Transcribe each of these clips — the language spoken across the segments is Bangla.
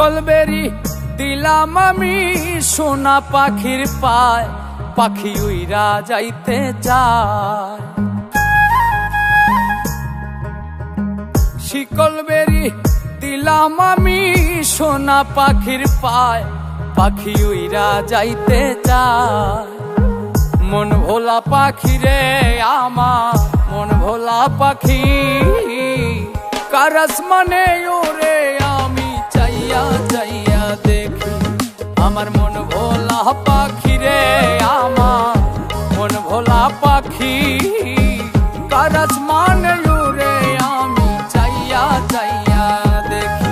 শিকল বেরি দিলাম আমি সোনা পাখির পায়, পাখি উইরা যাইতে চায়। শিকল বেরি দিলাম আমি সোনা পাখির পায়, পাখি উইরা যাইতে চায়। মন ভোলা পাখি রে আমার, মন ভোলা পাখি, কার আসমানে ওরে আমি চাইয়া চাইয়া দেখি। আমার মন ভোলা পাখি রে আমার, মন ভোলা পাখি, কার আসমানে ওরে আমি চাইয়া চাইয়া দেখি।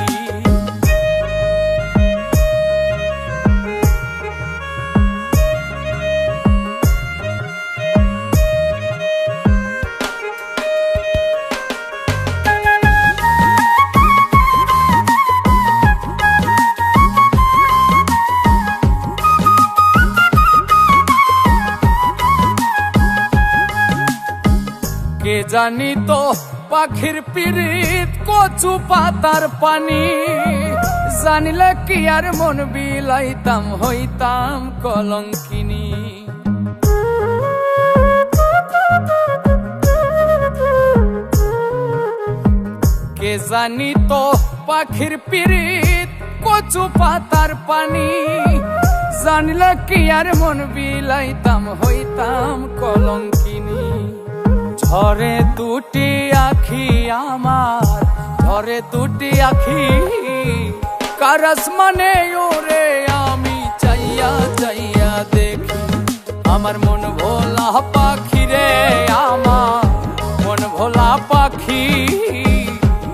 কে জানি তো পাখির পিরিত কচু পাতার পানি, জানিলে কি আর মন বিলাইতাম হইতাম কলঙ্কিনী। কে জানি তো পাখির পিরিত কচু পাতার পানি, জানিলে কি আর মন বিলাইতাম হইতাম কলঙ্কিনী। ঝরে দুটি আখি আমার, ঝরে দুটি আখি, কার আসমানে ওরে আমি চাইয়া চাইয়া দেখি। আমার মন ভোলা পাখি রে আমার, মন ভোলা পাখি,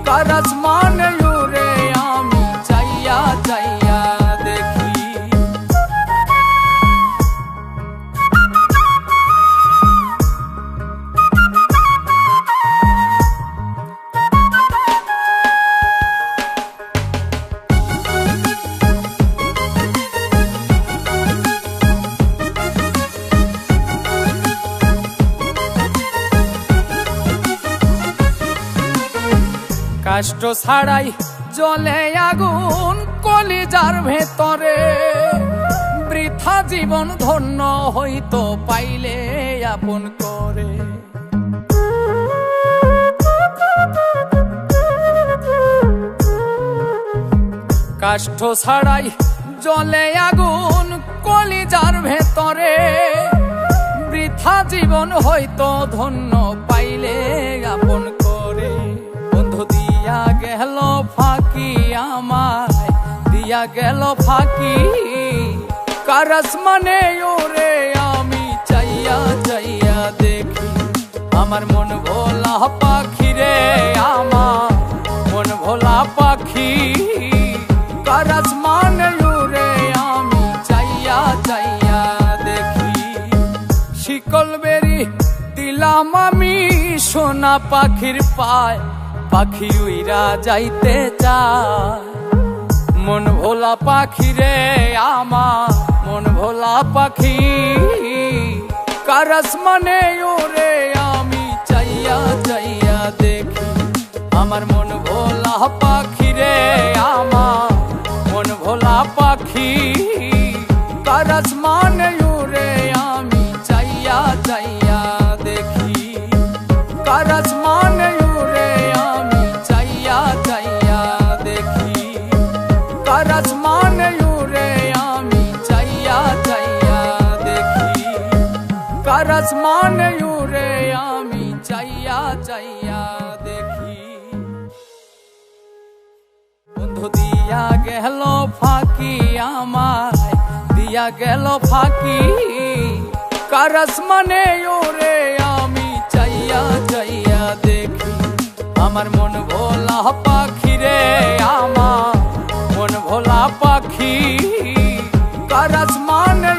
কার আসমানে ওরে আমি চাইয়া চাইয়া দেখি। কষ্ট ছাড়াই জ্বলে আগুন কলিজার ভেতরে, বৃথা জীবন ধন্য হইতো পাইলে আপন করে। কষ্ট ছাড়াই জ্বলে আগুন কলিজার ভেতরে, বৃথা জীবন হইতো ধন্য পাইলে আপন করে। বন্ধু দিয়া গেল ফাঁকি আমায়, দিয়া গেল ফাঁকি, কার আসমানে ওরে আমি চাইয়া চাইয়া দেখি। আমার মন ভোলা পাখি রে আমার, মন ভোলা পাখি, কার আসমানে ওরে আমি চাইয়া চাইয়া দেখি। শিকল বেরি দিলাম আমি সোনা পাখির পায়, পাখি উইরা যাইতে চায়। মন ভোলা পাখি রে আমার, মন ভোলা পাখি, কার আসমানে ওরে আমি চাইয়া চাইয়া দেখি। আমার মন ভোলা পাখি রে আমার, মন ভোলা পাখি, কার আসমানে ওরে আমি চাইয়া চাইয়া দেখি। কার আসমানে ওরে আমি চাইয়া চাইয়া দেখি। কার আসমানে ওরে আমি চাইয়া চাইয়া দেখি। কার আসমানে ওরে আমি চাইয়া চাইয়া দেখি। বন্ধু দিয়া গেল ফাঁকি আমায়, দিয়া গেল ফাঁকি, কার আসমানে ওরে আমি চাইয়া চাইয়া দেখি। আমার মন ভোলা পাখি রে আমার, মন ভোলা পাখি, কার আসমানে